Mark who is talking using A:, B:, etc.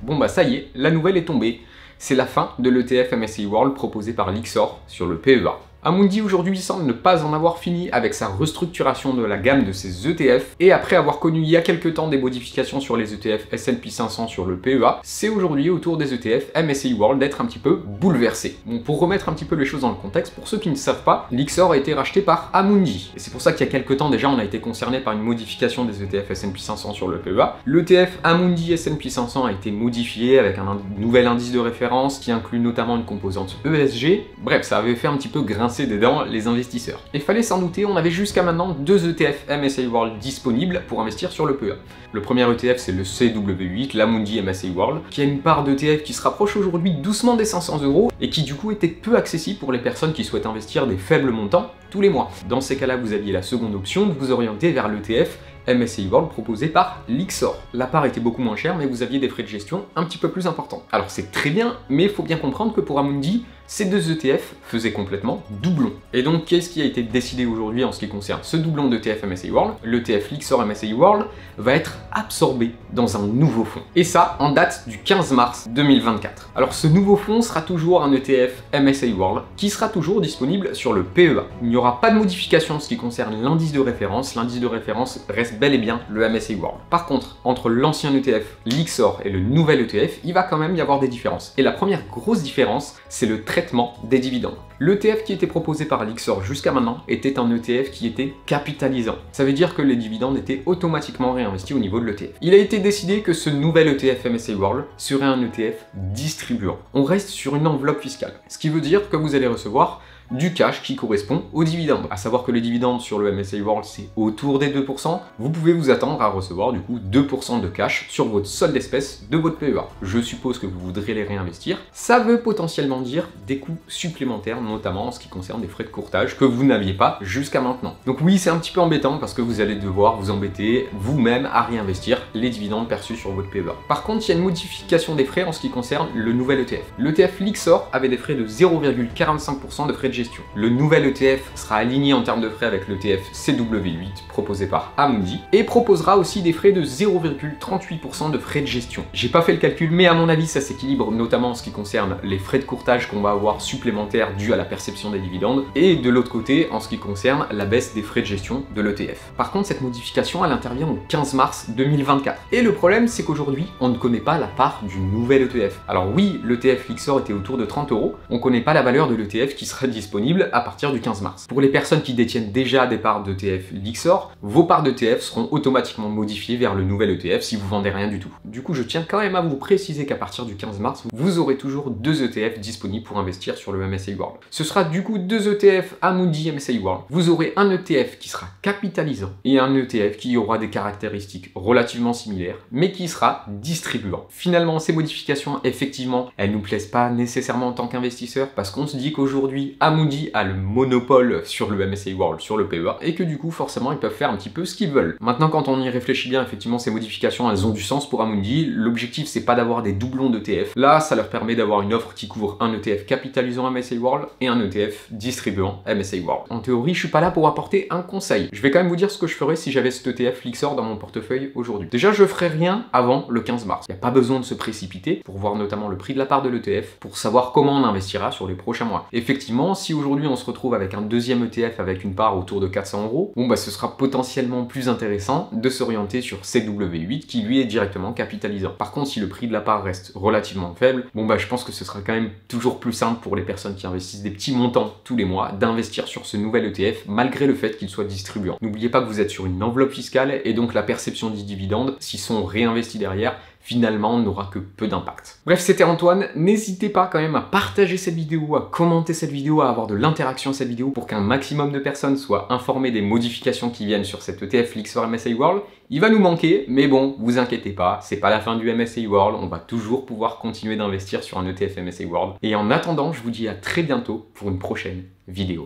A: Bon bah ça y est, la nouvelle est tombée. C'est la fin de l'ETF MSCI World proposé par Lyxor sur le PEA. Amundi aujourd'hui semble ne pas en avoir fini avec sa restructuration de la gamme de ses ETF, et après avoir connu il y a quelques temps des modifications sur les ETF S&P 500 sur le PEA, c'est aujourd'hui au tour des ETF MSCI World d'être un petit peu bouleversé. Bon, pour remettre un petit peu les choses dans le contexte, pour ceux qui ne savent pas, Lyxor a été racheté par Amundi, et c'est pour ça qu'il y a quelques temps déjà on a été concerné par une modification des ETF S&P 500 sur le PEA. L'ETF Amundi S&P 500 a été modifié avec un nouvel indice de référence qui inclut notamment une composante ESG, bref ça avait fait un petit peu grincer des dents les investisseurs. Et fallait s'en douter, on avait jusqu'à maintenant deux ETF MSCI World disponibles pour investir sur le PEA. Le premier ETF c'est le CW8, l'Amundi MSCI World, qui a une part d'ETF qui se rapproche aujourd'hui doucement des 500 € et qui du coup était peu accessible pour les personnes qui souhaitent investir des faibles montants tous les mois. Dans ces cas-là, vous aviez la seconde option de vous orienter vers l'ETF MSCI World proposé par Lyxor. La part était beaucoup moins chère, mais vous aviez des frais de gestion un petit peu plus importants. Alors c'est très bien, mais il faut bien comprendre que pour Amundi, ces deux ETF faisaient complètement doublon. Et donc, qu'est-ce qui a été décidé aujourd'hui en ce qui concerne ce doublon d'ETF MSCI World? L'ETF Lyxor MSCI World va être absorbé dans un nouveau fonds. Et ça, en date du 15 mars 2024. Alors, ce nouveau fonds sera toujours un ETF MSCI World qui sera toujours disponible sur le PEA. Il n'y aura pas de modification en ce qui concerne l'indice de référence. L'indice de référence reste bel et bien le MSCI World. Par contre, entre l'ancien ETF Lyxor et le nouvel ETF, il va quand même y avoir des différences. Et la première grosse différence, c'est le traitement des dividendes. L'ETF qui était proposé par Lyxor jusqu'à maintenant était un ETF qui était capitalisant. Ça veut dire que les dividendes étaient automatiquement réinvestis au niveau de l'ETF. Il a été décidé que ce nouvel ETF MSCI World serait un ETF distribuant. On reste sur une enveloppe fiscale, ce qui veut dire que vous allez recevoir du cash qui correspond aux dividendes. À savoir que les dividendes sur le MSCI World c'est autour des 2%, vous pouvez vous attendre à recevoir du coup 2% de cash sur votre solde d'espèces de votre PEA. Je suppose que vous voudrez les réinvestir. Ça veut potentiellement dire des coûts supplémentaires, notamment en ce qui concerne des frais de courtage que vous n'aviez pas jusqu'à maintenant. Donc oui, c'est un petit peu embêtant parce que vous allez devoir vous embêter vous-même à réinvestir les dividendes perçus sur votre PEA. Par contre, il y a une modification des frais en ce qui concerne le nouvel ETF. L'ETF Lyxor avait des frais de 0,45% de frais de gestion. Le nouvel ETF sera aligné en termes de frais avec l'ETF CW8 proposé par Amundi et proposera aussi des frais de 0,38% de frais de gestion. J'ai pas fait le calcul, mais à mon avis ça s'équilibre notamment en ce qui concerne les frais de courtage qu'on va avoir supplémentaires dus à la perception des dividendes et de l'autre côté en ce qui concerne la baisse des frais de gestion de l'ETF. Par contre, cette modification elle intervient au 15 mars 2024 et le problème c'est qu'aujourd'hui on ne connaît pas la part du nouvel ETF. Alors oui, l'ETF Lyxor était autour de 30 €, on connaît pas la valeur de l'ETF qui sera disponible à partir du 15 mars. Pour les personnes qui détiennent déjà des parts d'ETF Lyxor, vos parts d'ETF seront automatiquement modifiées vers le nouvel ETF si vous vendez rien du tout. Du coup, je tiens quand même à vous préciser qu'à partir du 15 mars, vous aurez toujours deux ETF disponibles pour investir sur le MSCI World. Ce sera du coup deux ETF Amundi MSCI World. Vous aurez un ETF qui sera capitalisant et un ETF qui aura des caractéristiques relativement similaires, mais qui sera distribuant. Finalement, ces modifications, effectivement, elles nous plaisent pas nécessairement en tant qu'investisseurs parce qu'on se dit qu'aujourd'hui, Amundi a le monopole sur le MSCI World, sur le PEA, et que du coup, forcément, ils peuvent faire un petit peu ce qu'ils veulent. Maintenant, quand on y réfléchit bien, effectivement, ces modifications, elles ont du sens pour Amundi. L'objectif, c'est pas d'avoir des doublons d'ETF. Là, ça leur permet d'avoir une offre qui couvre un ETF capitalisant MSCI World et un ETF distribuant MSCI World. En théorie, je suis pas là pour apporter un conseil. Je vais quand même vous dire ce que je ferais si j'avais cet ETF Lyxor dans mon portefeuille aujourd'hui. Déjà, je ferais rien avant le 15 mars. Il n'y a pas besoin de se précipiter pour voir notamment le prix de la part de l'ETF, pour savoir comment on investira sur les prochains mois. Effectivement, si aujourd'hui on se retrouve avec un deuxième ETF avec une part autour de 400 €, bon bah ce sera potentiellement plus intéressant de s'orienter sur CW8 qui lui est directement capitalisant. Par contre, si le prix de la part reste relativement faible, bon bah je pense que ce sera quand même toujours plus simple pour les personnes qui investissent des petits montants tous les mois d'investir sur ce nouvel ETF malgré le fait qu'il soit distribuant. N'oubliez pas que vous êtes sur une enveloppe fiscale et donc la perception des dividendes, s'ils sont réinvestis derrière, finalement n'aura que peu d'impact. Bref, c'était Antoine, n'hésitez pas quand même à partager cette vidéo, à commenter cette vidéo, à avoir de l'interaction sur cette vidéo pour qu'un maximum de personnes soient informées des modifications qui viennent sur cet ETF Lyxor MSCI World. Il va nous manquer, mais bon, vous inquiétez pas, c'est pas la fin du MSCI World, on va toujours pouvoir continuer d'investir sur un ETF MSCI World. Et en attendant, je vous dis à très bientôt pour une prochaine vidéo.